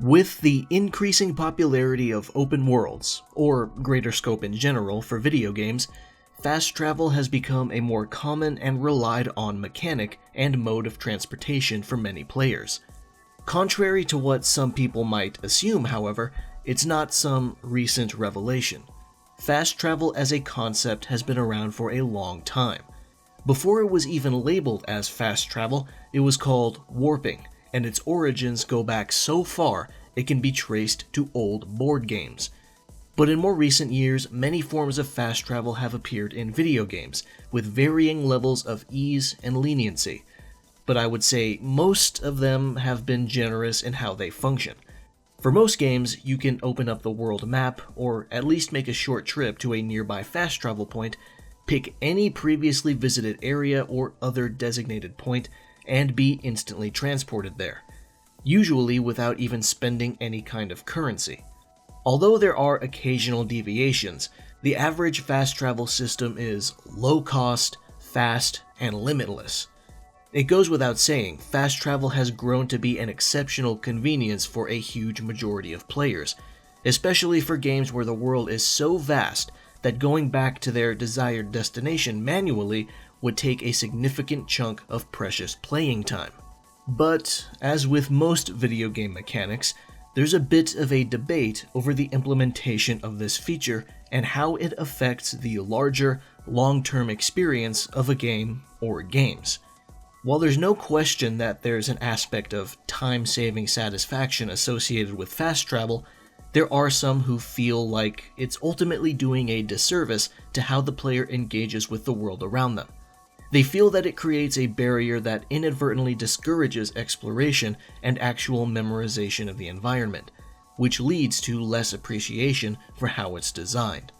With the increasing popularity of open worlds, or greater scope in general for video games, fast travel has become a more common and relied on mechanic and mode of transportation for many players. Contrary to what some people might assume, however, it's not some recent revelation. Fast travel as a concept has been around for a long time. Before it was even labeled as fast travel, it was called warping, and its origins go back so far it can be traced to old board games. But in more recent years, many forms of fast travel have appeared in video games, with varying levels of ease and leniency. But I would say most of them have been generous in how they function. For most games, you can open up the world map, or at least make a short trip to a nearby fast travel point, pick any previously visited area or other designated point, and be instantly transported there, usually without even spending any kind of currency. Although there are occasional deviations, the average fast travel system is low cost, fast, and limitless. It goes without saying, fast travel has grown to be an exceptional convenience for a huge majority of players, especially for games where the world is so vast that going back to their desired destination manually would take a significant chunk of precious playing time. But, as with most video game mechanics, there's a bit of a debate over the implementation of this feature and how it affects the larger, long-term experience of a game or games. While there's no question that there's an aspect of time-saving satisfaction associated with fast travel, there are some who feel like it's ultimately doing a disservice to how the player engages with the world around them. They feel that it creates a barrier that inadvertently discourages exploration and actual memorization of the environment, which leads to less appreciation for how it's designed.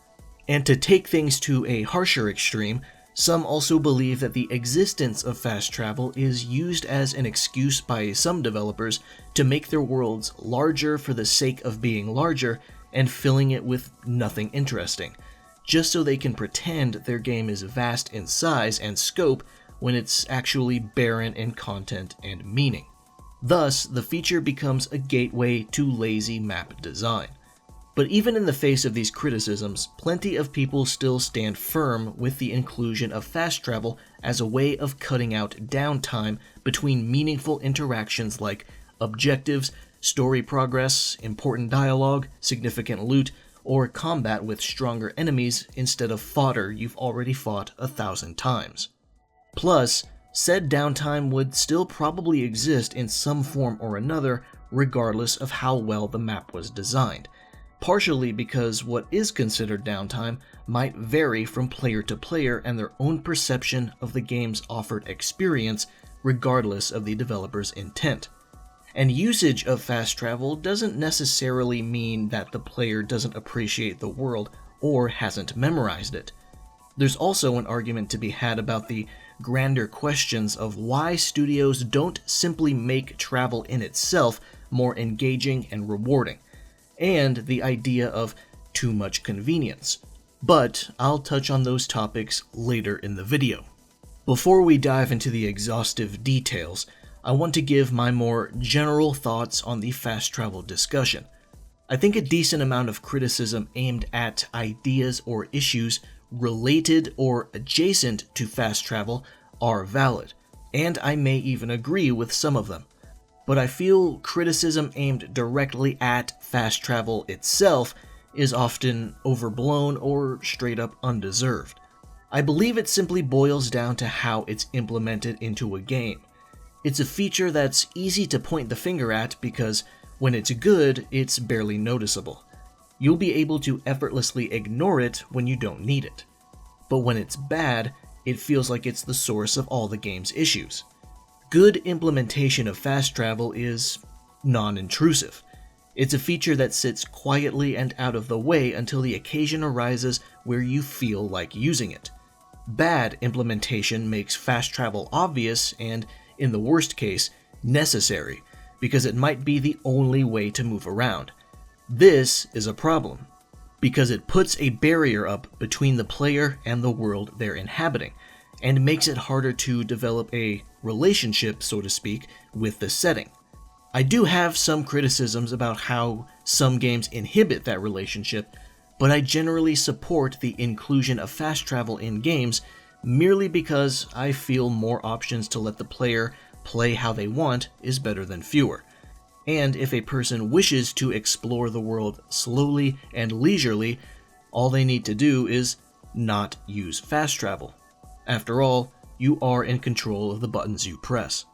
And to take things to a harsher extreme, some also believe that the existence of fast travel is used as an excuse by some developers to make their worlds larger for the sake of being larger and filling it with nothing interesting, just so they can pretend their game is vast in size and scope when it's actually barren in content and meaning. Thus, the feature becomes a gateway to lazy map design. But even in the face of these criticisms, plenty of people still stand firm with the inclusion of fast travel as a way of cutting out downtime between meaningful interactions like objectives, story progress, important dialogue, significant loot, or combat with stronger enemies instead of fodder you've already fought 1,000 times. Plus, said downtime would still probably exist in some form or another regardless of how well the map was designed, partially because what is considered downtime might vary from player to player and their own perception of the game's offered experience regardless of the developer's intent. And usage of fast travel doesn't necessarily mean that the player doesn't appreciate the world or hasn't memorized it. There's also an argument to be had about the grander questions of why studios don't simply make travel in itself more engaging and rewarding, and the idea of too much convenience. But I'll touch on those topics later in the video. Before we dive into the exhaustive details, I want to give my more general thoughts on the fast travel discussion. I think a decent amount of criticism aimed at ideas or issues related or adjacent to fast travel are valid, and I may even agree with some of them. But I feel criticism aimed directly at fast travel itself is often overblown or straight up undeserved. I believe it simply boils down to how it's implemented into a game. It's a feature that's easy to point the finger at because when it's good, it's barely noticeable. You'll be able to effortlessly ignore it when you don't need it. But when it's bad, it feels like it's the source of all the game's issues. Good implementation of fast travel is non-intrusive. It's a feature that sits quietly and out of the way until the occasion arises where you feel like using it. Bad implementation makes fast travel obvious and, in the worst case, necessary, because it might be the only way to move around. This is a problem, because it puts a barrier up between the player and the world they're inhabiting, and makes it harder to develop a relationship, so to speak, with the setting. I do have some criticisms about how some games inhibit that relationship, but I generally support the inclusion of fast travel in games merely because I feel more options to let the player play how they want is better than fewer. And if a person wishes to explore the world slowly and leisurely, all they need to do is not use fast travel. After all, you are in control of the buttons you press.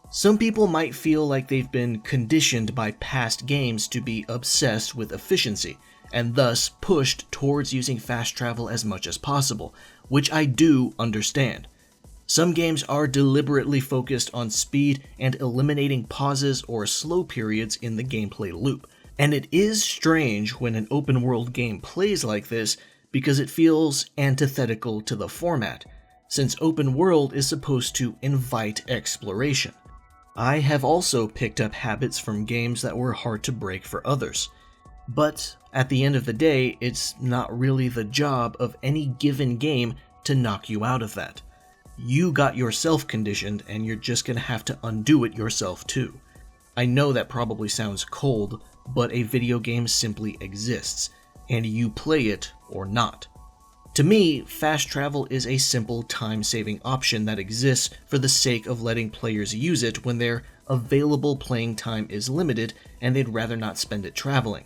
Some people might feel like they've been conditioned by past games to be obsessed with efficiency, and thus pushed towards using fast travel as much as possible, which I do understand. Some games are deliberately focused on speed and eliminating pauses or slow periods in the gameplay loop, and it is strange when an open world game plays like this because it feels antithetical to the format, since open world is supposed to invite exploration. I have also picked up habits from games that were hard to break for others. But at the end of the day, it's not really the job of any given game to knock you out of that. You got yourself conditioned, and you're just gonna have to undo it yourself too. I know that probably sounds cold, but a video game simply exists, and you play it or not. To me, fast travel is a simple time-saving option that exists for the sake of letting players use it when their available playing time is limited and they'd rather not spend it traveling.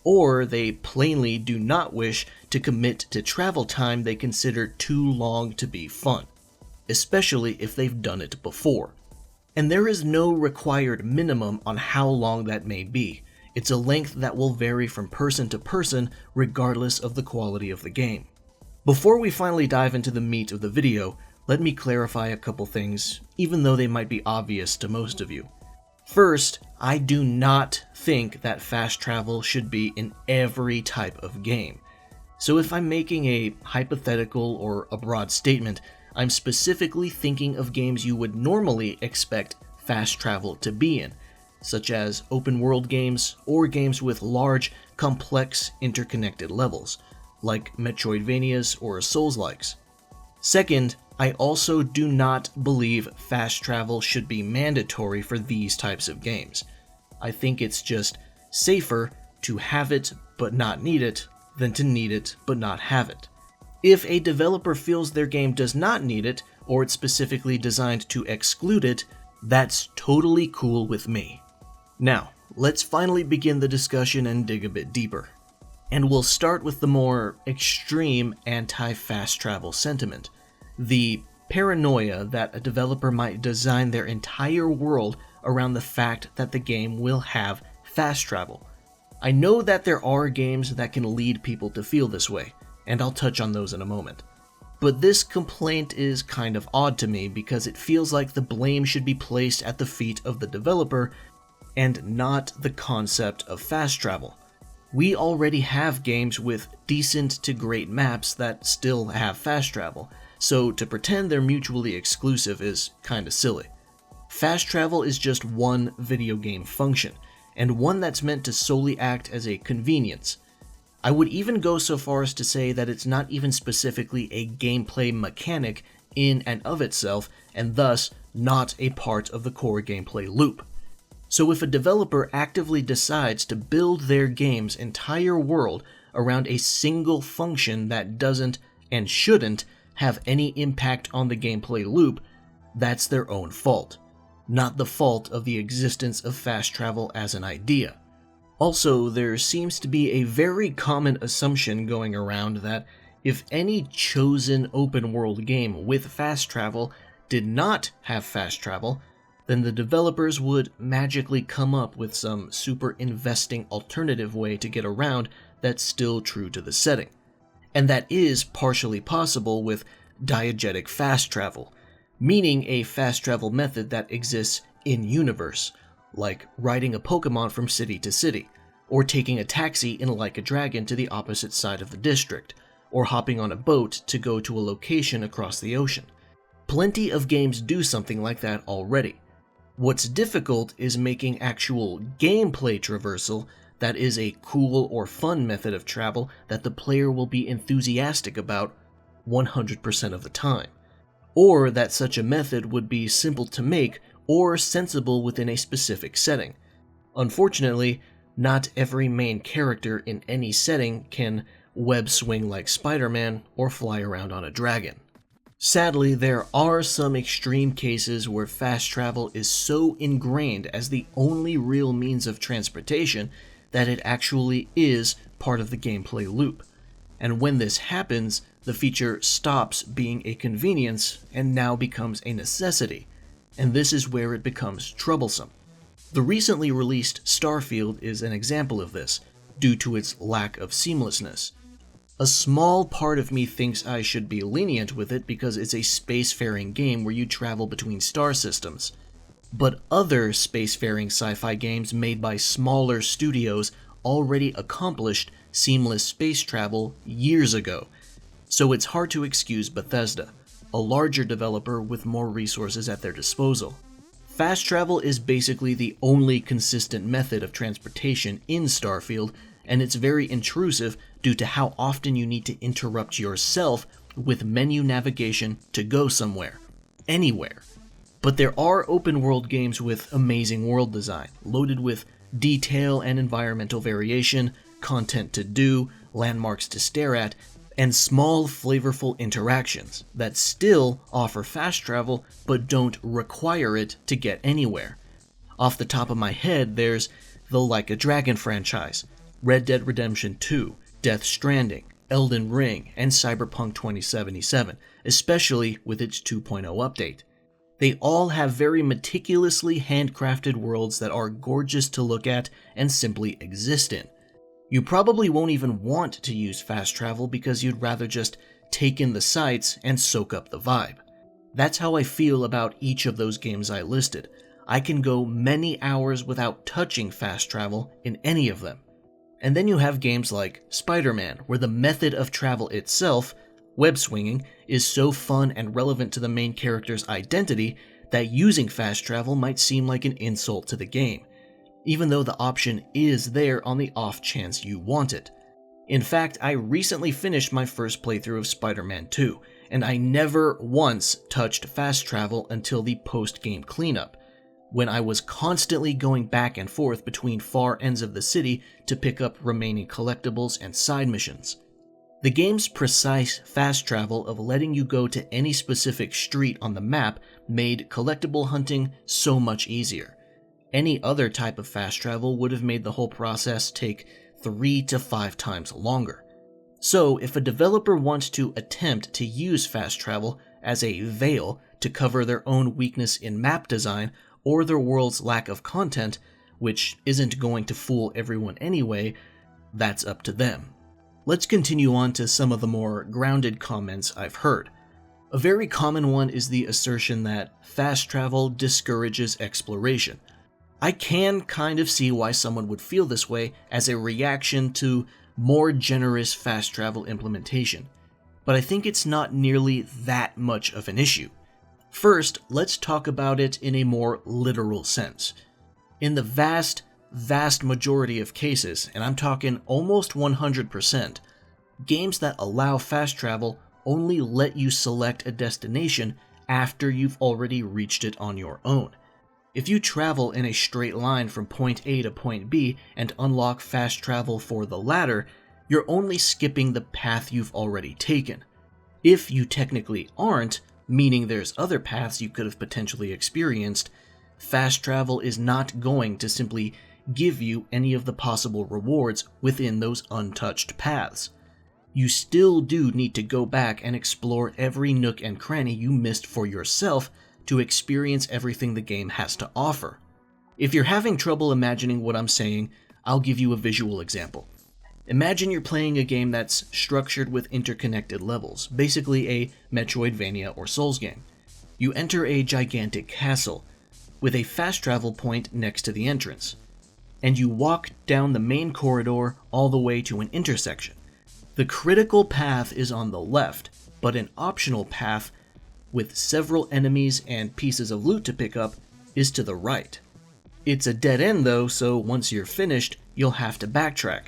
Or they plainly do not wish to commit to travel time they consider too long to be fun, especially if they've done it before. And there is no required minimum on how long that may be. It's a length that will vary from person to person regardless of the quality of the game. Before we finally dive into the meat of the video, let me clarify a couple things, even though they might be obvious to most of you. First, I do not think that fast travel should be in every type of game. So if I'm making a hypothetical or a broad statement, I'm specifically thinking of games you would normally expect fast travel to be in, such as open world games or games with large, complex, interconnected levels, like Metroidvanias or Souls-likes. Second, I also do not believe fast travel should be mandatory for these types of games. I think it's just safer to have it but not need it than to need it but not have it. If a developer feels their game does not need it, or it's specifically designed to exclude it, that's totally cool with me. Now, let's finally begin the discussion and dig a bit deeper. And we'll start with the more extreme anti-fast travel sentiment, the paranoia that a developer might design their entire world around the fact that the game will have fast travel. I know that there are games that can lead people to feel this way, and I'll touch on those in a moment. But this complaint is kind of odd to me because it feels like the blame should be placed at the feet of the developer and not the concept of fast travel. We already have games with decent to great maps that still have fast travel, so to pretend they're mutually exclusive is kinda silly. Fast travel is just one video game function, and one that's meant to solely act as a convenience. I would even go so far as to say that it's not even specifically a gameplay mechanic in and of itself, and thus not a part of the core gameplay loop. So if a developer actively decides to build their game's entire world around a single function that doesn't and shouldn't have any impact on the gameplay loop, that's their own fault, not the fault of the existence of fast travel as an idea. Also, there seems to be a very common assumption going around that if any chosen open world game with fast travel did not have fast travel, then the developers would magically come up with some super investing alternative way to get around that's still true to the setting. And that is partially possible with diegetic fast travel, meaning a fast travel method that exists in-universe, like riding a Pokemon from city to city, or taking a taxi in Like a Dragon to the opposite side of the district, or hopping on a boat to go to a location across the ocean. Plenty of games do something like that already. What's difficult is making actual gameplay traversal that is a cool or fun method of travel that the player will be enthusiastic about 100% of the time. or that such a method would be simple to make or sensible within a specific setting. Unfortunately, not every main character in any setting can web swing like Spider-Man or fly around on a dragon. Sadly, there are some extreme cases where fast travel is so ingrained as the only real means of transportation that it actually is part of the gameplay loop. And when this happens, the feature stops being a convenience and now becomes a necessity, and this is where it becomes troublesome. The recently released Starfield is an example of this, due to its lack of seamlessness. A small part of me thinks I should be lenient with it because it's a spacefaring game where you travel between star systems. But other spacefaring sci-fi games made by smaller studios already accomplished seamless space travel years ago, so it's hard to excuse Bethesda, a larger developer with more resources at their disposal. Fast travel is basically the only consistent method of transportation in Starfield, and it's very intrusive due to how often you need to interrupt yourself with menu navigation to go somewhere, anywhere. But there are open world games with amazing world design, loaded with detail and environmental variation, content to do, landmarks to stare at, and small flavorful interactions that still offer fast travel but don't require it to get anywhere. Off the top of my head, there's the Like a Dragon franchise, Red Dead Redemption 2, Death Stranding, Elden Ring, and Cyberpunk 2077, especially with its 2.0 update. They all have very meticulously handcrafted worlds that are gorgeous to look at and simply exist in. You probably won't even want to use fast travel because you'd rather just take in the sights and soak up the vibe. That's how I feel about each of those games I listed. I can go many hours without touching fast travel in any of them. And then you have games like Spider-Man, where the method of travel itself, web swinging, is so fun and relevant to the main character's identity that using fast travel might seem like an insult to the game, even though the option is there on the off chance you want it. In fact, I recently finished my first playthrough of Spider-Man 2, and I never once touched fast travel until the post-game cleanup, when I was constantly going back and forth between far ends of the city to pick up remaining collectibles and side missions. The game's precise fast travel of letting you go to any specific street on the map made collectible hunting so much easier. Any other type of fast travel would have made the whole process take 3 to 5 times longer. So, if a developer wants to attempt to use fast travel as a veil to cover their own weakness in map design or their world's lack of content, which isn't going to fool everyone anyway, that's up to them. Let's continue on to some of the more grounded comments I've heard. A very common one is the assertion that fast travel discourages exploration. I can kind of see why someone would feel this way as a reaction to more generous fast travel implementation, but I think it's not nearly that much of an issue. First, let's talk about it in a more literal sense. In the vast majority of cases, and I'm talking almost 100%, games that allow fast travel only let you select a destination after you've already reached it on your own. If you travel in a straight line from point A to point B and unlock fast travel for the latter, you're only skipping the path you've already taken. If you technically aren't, meaning there's other paths you could have potentially experienced, fast travel is not going to simply give you any of the possible rewards within those untouched paths. You still do need to go back and explore every nook and cranny you missed for yourself to experience everything the game has to offer. If you're having trouble imagining what I'm saying, I'll give you a visual example. Imagine you're playing a game that's structured with interconnected levels, basically a Metroidvania or Souls game. You enter a gigantic castle, with a fast travel point next to the entrance, and you walk down the main corridor all the way to an intersection. The critical path is on the left, but an optional path with several enemies and pieces of loot to pick up is to the right. It's a dead end though, so once you're finished, you'll have to backtrack.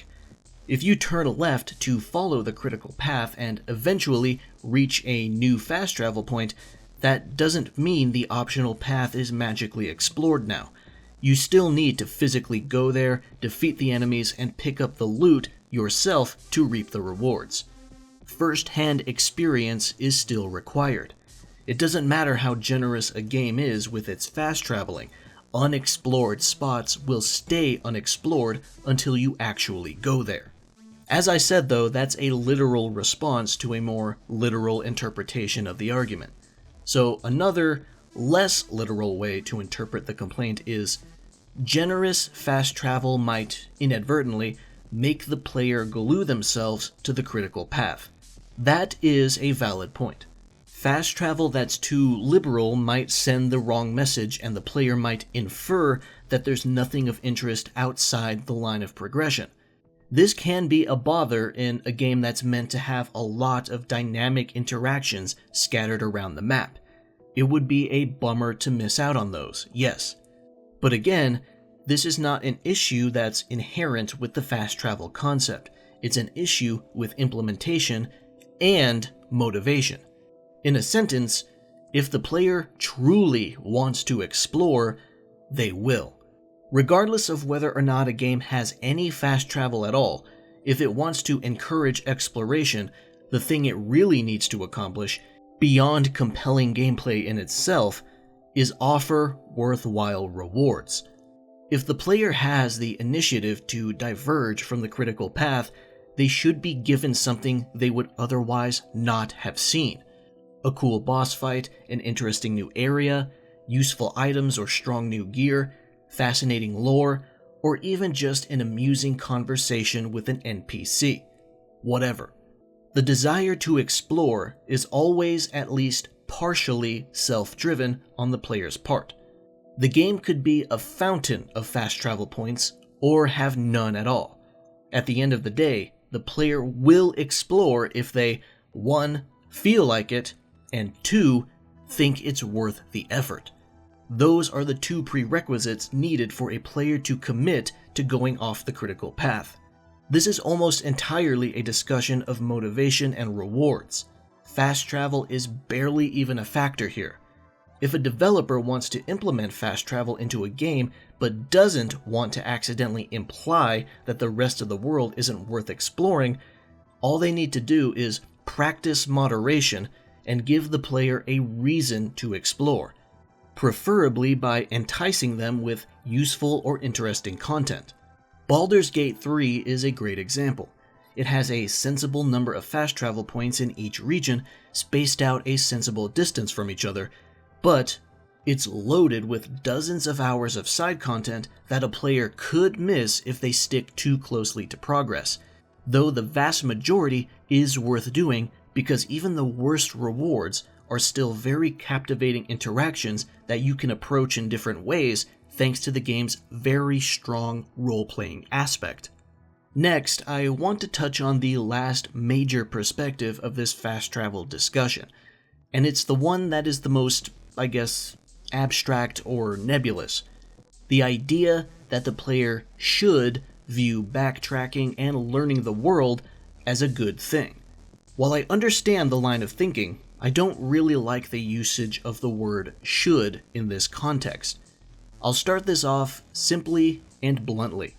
If you turn left to follow the critical path and eventually reach a new fast travel point, that doesn't mean the optional path is magically explored now. You still need to physically go there, defeat the enemies, and pick up the loot yourself to reap the rewards. First-hand experience is still required. It doesn't matter how generous a game is with its fast traveling, unexplored spots will stay unexplored until you actually go there. As I said though, that's a literal response to a more literal interpretation of the argument. So another, less literal way to interpret the complaint is, generous fast travel might, inadvertently, make the player glue themselves to the critical path. That is a valid point. Fast travel that's too liberal might send the wrong message, and the player might infer that there's nothing of interest outside the line of progression. This can be a bother in a game that's meant to have a lot of dynamic interactions scattered around the map. It would be a bummer to miss out on those, yes. But again, this is not an issue that's inherent with the fast travel concept. It's an issue with implementation and motivation. In a sentence, if the player truly wants to explore, they will. Regardless of whether or not a game has any fast travel at all, if it wants to encourage exploration, the thing it really needs to accomplish, beyond compelling gameplay in itself, is offer worthwhile rewards. If the player has the initiative to diverge from the critical path, they should be given something they would otherwise not have seen. A cool boss fight, an interesting new area, useful items or strong new gear, fascinating lore, or even just an amusing conversation with an NPC. Whatever. The desire to explore is always at least partially self-driven on the player's part. The game could be a fountain of fast travel points, or have none at all. At the end of the day, the player will explore if they 1. Feel like it, and 2. Think it's worth the effort. Those are the two prerequisites needed for a player to commit to going off the critical path. This is almost entirely a discussion of motivation and rewards. Fast travel is barely even a factor here. If a developer wants to implement fast travel into a game but doesn't want to accidentally imply that the rest of the world isn't worth exploring, all they need to do is practice moderation and give the player a reason to explore, preferably by enticing them with useful or interesting content. Baldur's Gate 3 is a great example. It has a sensible number of fast travel points in each region, spaced out a sensible distance from each other, but it's loaded with dozens of hours of side content that a player could miss if they stick too closely to progress, though the vast majority is worth doing because even the worst rewards are still very captivating interactions that you can approach in different ways thanks to the game's very strong role-playing aspect. Next, I want to touch on the last major perspective of this fast travel discussion, and it's the one that is the most, abstract or nebulous. The idea that the player should view backtracking and learning the world as a good thing. While I understand the line of thinking, I don't really like the usage of the word should in this context. I'll start this off simply and bluntly.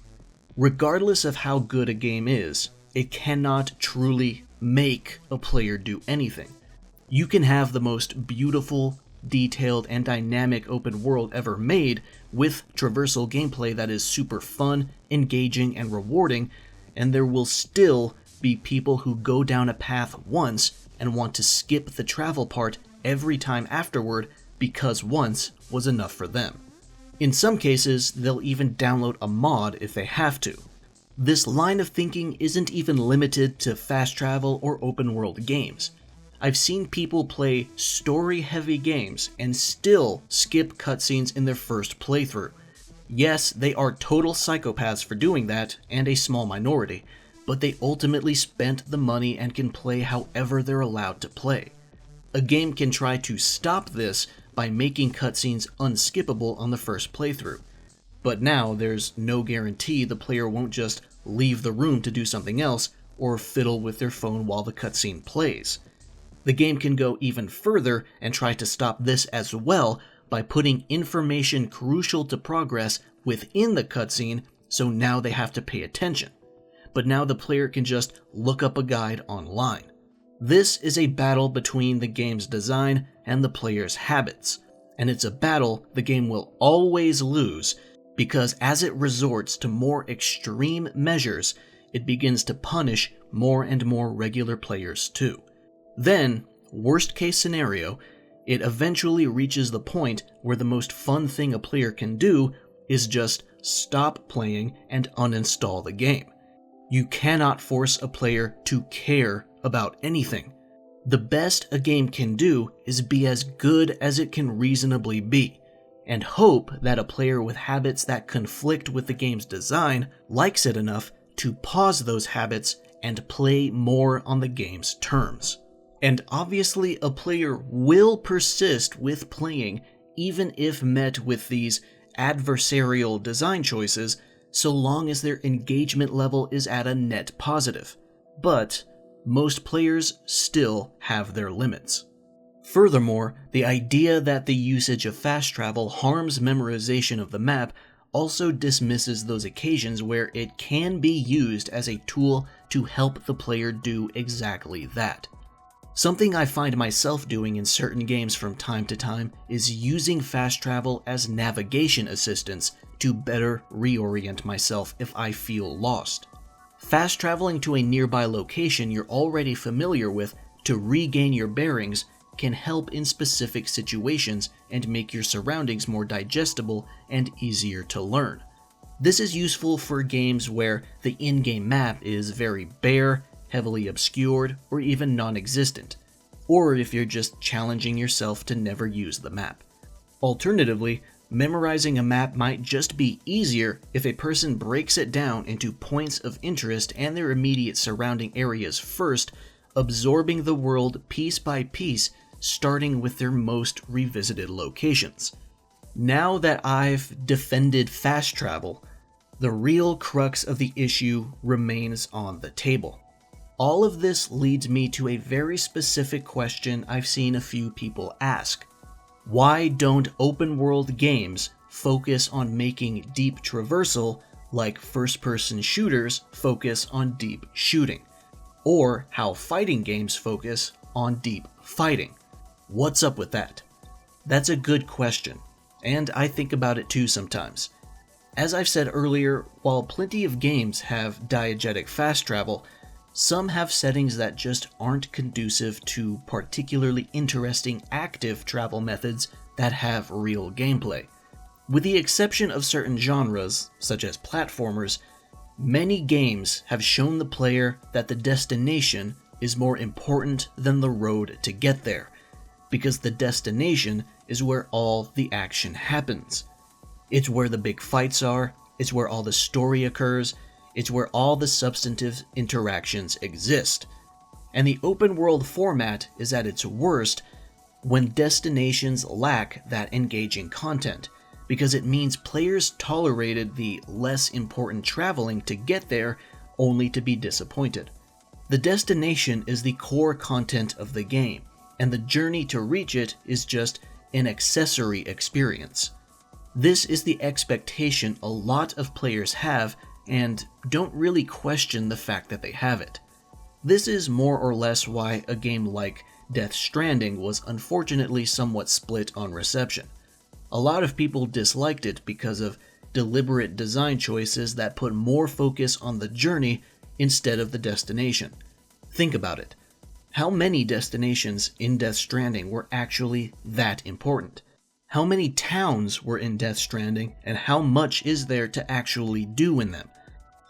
Regardless of how good a game is, it cannot truly make a player do anything. You can have the most beautiful, detailed, and dynamic open world ever made with traversal gameplay that is super fun, engaging, and rewarding, and there will still be people who go down a path once and want to skip the travel part every time afterward because once was enough for them. In some cases, they'll even download a mod if they have to. This line of thinking isn't even limited to fast travel or open world games. I've seen people play story-heavy games and still skip cutscenes in their first playthrough. Yes, they are total psychopaths for doing that, and a small minority, but they ultimately spent the money and can play however they're allowed to play. A game can try to stop this by making cutscenes unskippable on the first playthrough, but now there's no guarantee the player won't just leave the room to do something else or fiddle with their phone while the cutscene plays. The game can go even further and try to stop this as well by putting information crucial to progress within the cutscene, so now they have to pay attention. But now the player can just look up a guide online. This is a battle between the game's design and the player's habits, and it's a battle the game will always lose because as it resorts to more extreme measures, it begins to punish more and more regular players too. Then, worst case scenario, it eventually reaches the point where the most fun thing a player can do is just stop playing and uninstall the game. You cannot force a player to care about anything. The best a game can do is be as good as it can reasonably be, and hope that a player with habits that conflict with the game's design likes it enough to pause those habits and play more on the game's terms. And obviously a player will persist with playing even if met with these adversarial design choices, so long as their engagement level is at a net positive. But most players still have their limits. Furthermore, the idea that the usage of fast travel harms memorization of the map also dismisses those occasions where it can be used as a tool to help the player do exactly that. Something I find myself doing in certain games from time to time is using fast travel as navigation assistance to better reorient myself if I feel lost. Fast traveling to a nearby location you're already familiar with to regain your bearings can help in specific situations and make your surroundings more digestible and easier to learn. This is useful for games where the in-game map is very bare, heavily obscured, or even non-existent, or if you're just challenging yourself to never use the map. Alternatively, memorizing a map might just be easier if a person breaks it down into points of interest and their immediate surrounding areas first, absorbing the world piece by piece, starting with their most revisited locations. Now that I've defended fast travel, the real crux of the issue remains on the table. All of this leads me to a very specific question I've seen a few people ask. Why don't open-world games focus on making deep traversal like first-person shooters focus on deep shooting? Or how fighting games focus on deep fighting? What's up with that? That's a good question, and I think about it too sometimes. As I've said earlier, while plenty of games have diegetic fast travel, some have settings that just aren't conducive to particularly interesting active travel methods that have real gameplay. With the exception of certain genres, such as platformers, many games have shown the player that the destination is more important than the road to get there, because the destination is where all the action happens. It's where the big fights are, it's where all the story occurs, it's where all the substantive interactions exist. And the open world format is at its worst when destinations lack that engaging content, because it means players tolerated the less important traveling to get there only to be disappointed. The destination is the core content of the game, and the journey to reach it is just an accessory experience. This is the expectation a lot of players have and don't really question the fact that they have it. This is more or less why a game like Death Stranding was unfortunately somewhat split on reception. A lot of people disliked it because of deliberate design choices that put more focus on the journey instead of the destination. Think about it. How many destinations in Death Stranding were actually that important? How many towns were in Death Stranding, and how much is there to actually do in them?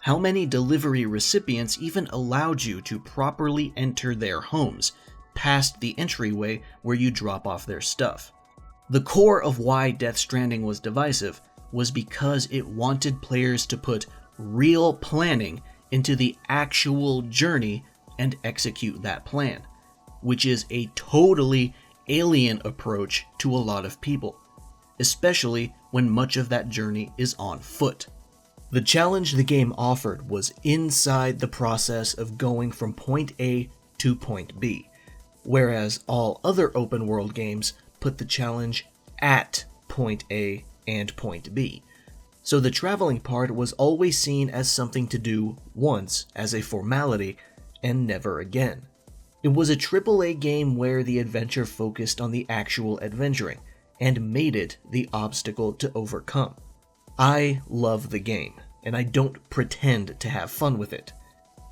How many delivery recipients even allowed you to properly enter their homes, past the entryway where you drop off their stuff? The core of why Death Stranding was divisive was because it wanted players to put real planning into the actual journey and execute that plan, which is a totally alien approach to a lot of people, especially when much of that journey is on foot. The challenge the game offered was inside the process of going from point A to point B. whereas all other open world games put the challenge at point A and point B. So the traveling part was always seen as something to do once as a formality and never again. It was a AAA game where the adventure focused on the actual adventuring and made it the obstacle to overcome. I love the game, and I don't pretend to have fun with it.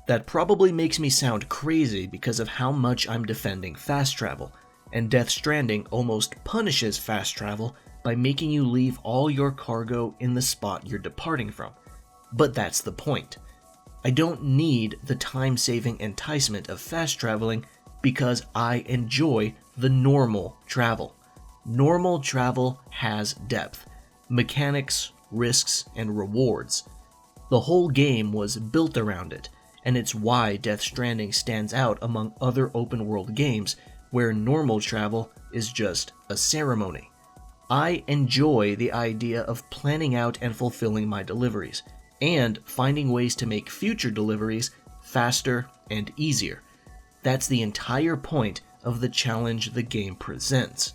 That probably makes me sound crazy because of how much I'm defending fast travel, and Death Stranding almost punishes fast travel by making you leave all your cargo in the spot you're departing from. But that's the point. I don't need the time-saving enticement of fast traveling because I enjoy the normal travel. Normal travel has depth, mechanics, risks, and rewards. The whole game was built around it, and it's why Death Stranding stands out among other open-world games where normal travel is just a ceremony. I enjoy the idea of planning out and fulfilling my deliveries, and finding ways to make future deliveries faster and easier. That's the entire point of the challenge the game presents.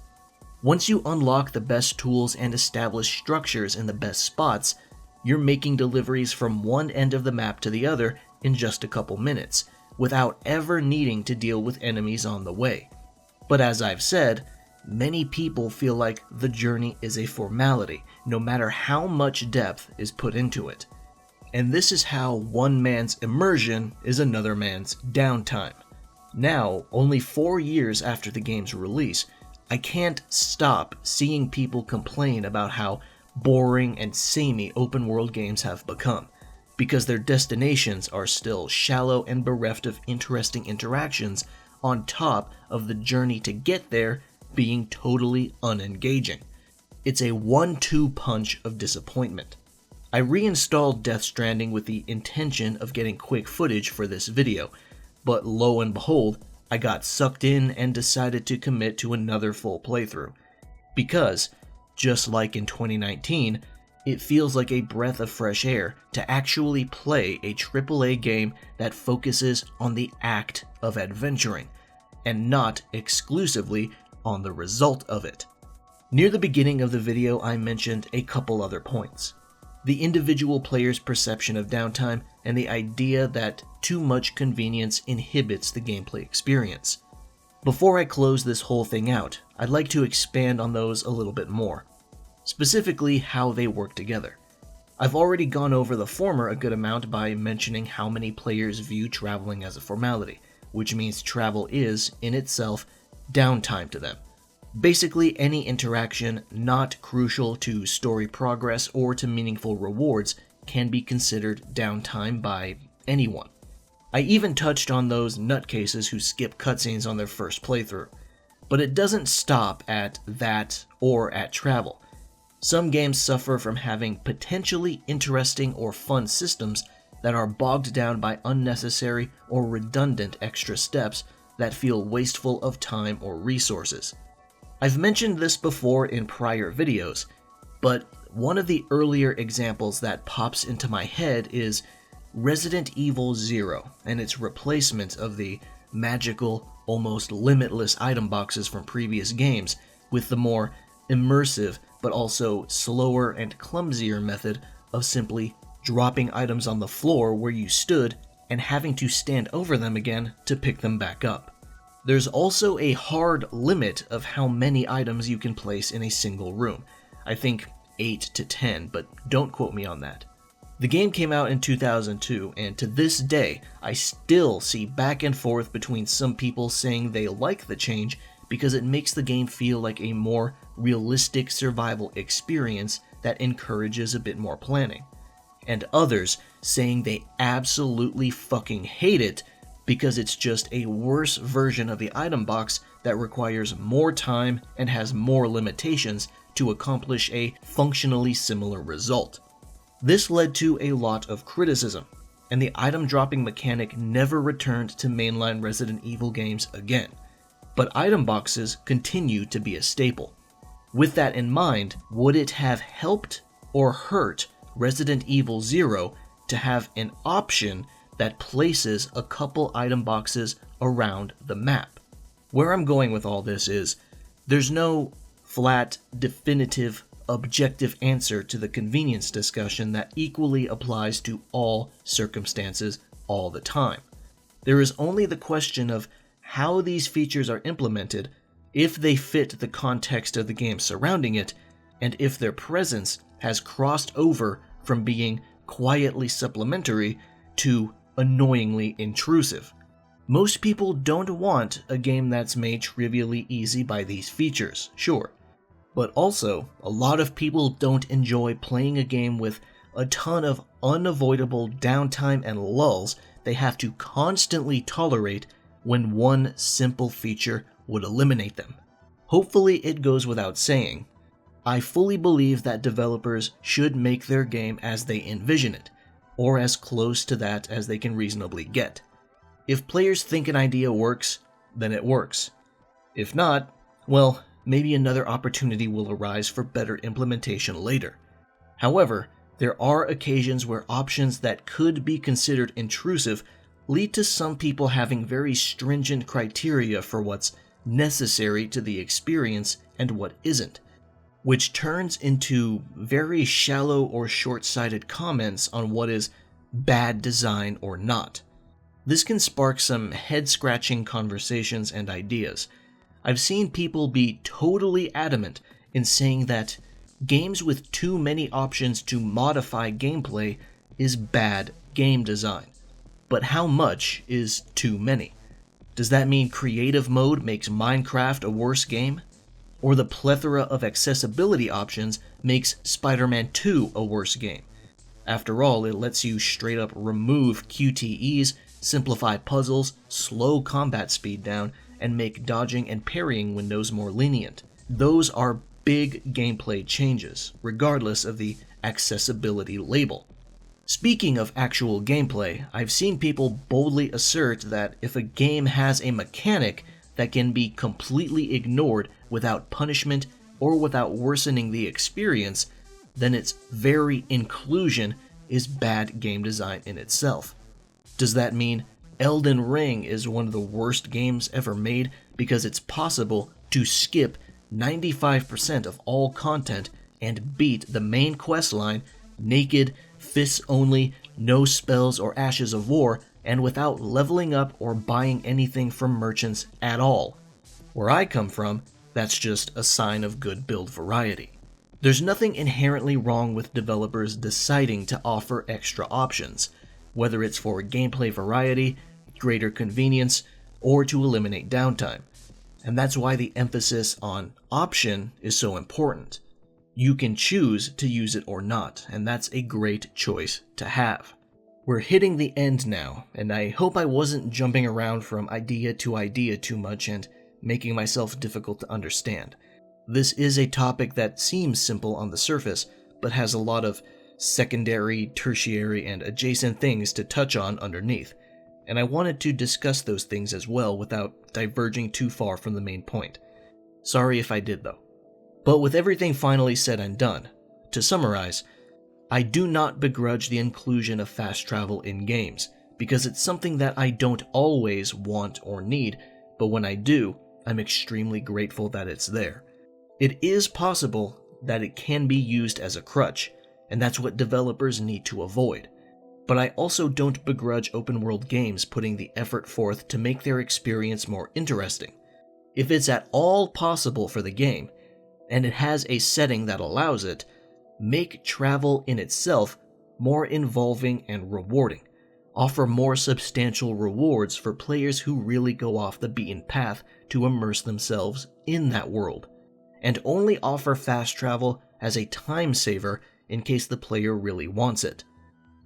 Once you unlock the best tools and establish structures in the best spots, you're making deliveries from one end of the map to the other in just a couple minutes, without ever needing to deal with enemies on the way. But as I've said, many people feel like the journey is a formality, no matter how much depth is put into it. And this is how one man's immersion is another man's downtime. Now, only 4 years after the game's release, I can't stop seeing people complain about how boring and samey open world games have become, because their destinations are still shallow and bereft of interesting interactions on top of the journey to get there being totally unengaging. It's a 1-2 punch of disappointment. I reinstalled Death Stranding with the intention of getting quick footage for this video, but lo and behold, I got sucked in and decided to commit to another full playthrough. Because, just like in 2019, it feels like a breath of fresh air to actually play a AAA game that focuses on the act of adventuring, and not exclusively on the result of it. Near the beginning of the video, I mentioned a couple other points. The individual player's perception of downtime and the idea that too much convenience inhibits the gameplay experience. Before I close this whole thing out, I'd like to expand on those a little bit more. Specifically, how they work together. I've already gone over the former a good amount by mentioning how many players view traveling as a formality, which means travel is, in itself, downtime to them. Basically, any interaction not crucial to story progress or to meaningful rewards can be considered downtime by anyone. I even touched on those nutcases who skip cutscenes on their first playthrough. But it doesn't stop at that or at travel. Some games suffer from having potentially interesting or fun systems that are bogged down by unnecessary or redundant extra steps that feel wasteful of time or resources. I've mentioned this before in prior videos, but one of the earlier examples that pops into my head is Resident Evil 0 and its replacement of the magical, almost limitless item boxes from previous games with the more immersive but also slower and clumsier method of simply dropping items on the floor where you stood and having to stand over them again to pick them back up. There's also a hard limit of how many items you can place in a single room. I think 8 to 10, but don't quote me on that. The game came out in 2002, and to this day, I still see back and forth between some people saying they like the change because it makes the game feel like a more realistic survival experience that encourages a bit more planning, and others saying they absolutely fucking hate it because it's just a worse version of the item box that requires more time and has more limitations to accomplish a functionally similar result. This led to a lot of criticism, and the item dropping mechanic never returned to mainline Resident Evil games again. But item boxes continue to be a staple. With that in mind, would it have helped or hurt Resident Evil 0 to have an option that places a couple item boxes around the map? Where I'm going with all this is, there's no flat, definitive, objective answer to the convenience discussion that equally applies to all circumstances all the time. There is only the question of how these features are implemented, if they fit the context of the game surrounding it, and if their presence has crossed over from being quietly supplementary to annoyingly intrusive. Most people don't want a game that's made trivially easy by these features, sure. But also, a lot of people don't enjoy playing a game with a ton of unavoidable downtime and lulls they have to constantly tolerate when one simple feature would eliminate them. Hopefully it goes without saying, I fully believe that developers should make their game as they envision it, or as close to that as they can reasonably get. If players think an idea works, then it works. If not, well, maybe another opportunity will arise for better implementation later. However, there are occasions where options that could be considered intrusive lead to some people having very stringent criteria for what's necessary to the experience and what isn't, which turns into very shallow or short-sighted comments on what is bad design or not. This can spark some head-scratching conversations and ideas. I've seen people be totally adamant in saying that games with too many options to modify gameplay is bad game design. But how much is too many? Does that mean creative mode makes Minecraft a worse game? Or the plethora of accessibility options makes Spider-Man 2 a worse game? After all, it lets you straight up remove QTEs, simplify puzzles, slow combat speed down, and make dodging and parrying windows more lenient. Those are big gameplay changes, regardless of the accessibility label. Speaking of actual gameplay, I've seen people boldly assert that if a game has a mechanic that can be completely ignored without punishment or without worsening the experience, then its very inclusion is bad game design in itself. Does that mean Elden Ring is one of the worst games ever made because it's possible to skip 95% of all content and beat the main questline naked, fists only, no spells or ashes of war, and without leveling up or buying anything from merchants at all? Where I come from, that's just a sign of good build variety. There's nothing inherently wrong with developers deciding to offer extra options, whether it's for gameplay variety, greater convenience, or to eliminate downtime. And that's why the emphasis on option is so important. You can choose to use it or not, and that's a great choice to have. We're hitting the end now, and I hope I wasn't jumping around from idea to idea too much and making myself difficult to understand. This is a topic that seems simple on the surface, but has a lot of secondary, tertiary, and adjacent things to touch on underneath, and I wanted to discuss those things as well without diverging too far from the main point. Sorry if I did though. But with everything finally said and done, to summarize, I do not begrudge the inclusion of fast travel in games, because it's something that I don't always want or need, but when I do, I'm extremely grateful that it's there. It is possible that it can be used as a crutch, and that's what developers need to avoid. But I also don't begrudge open-world games putting the effort forth to make their experience more interesting. If it's at all possible for the game, and it has a setting that allows it, make travel in itself more involving and rewarding. Offer more substantial rewards for players who really go off the beaten path to immerse themselves in that world. And only offer fast travel as a time saver in case the player really wants it.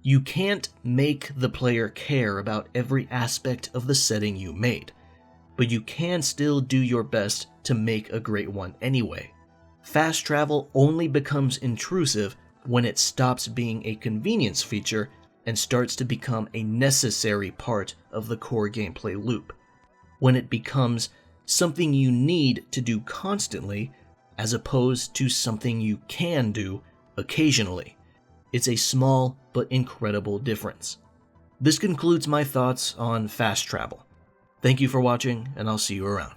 You can't make the player care about every aspect of the setting you made, but you can still do your best to make a great one anyway. Fast travel only becomes intrusive when it stops being a convenience feature and starts to become a necessary part of the core gameplay loop. When it becomes something you need to do constantly, as opposed to something you can do occasionally. It's a small but incredible difference. This concludes my thoughts on fast travel. Thank you for watching, and I'll see you around.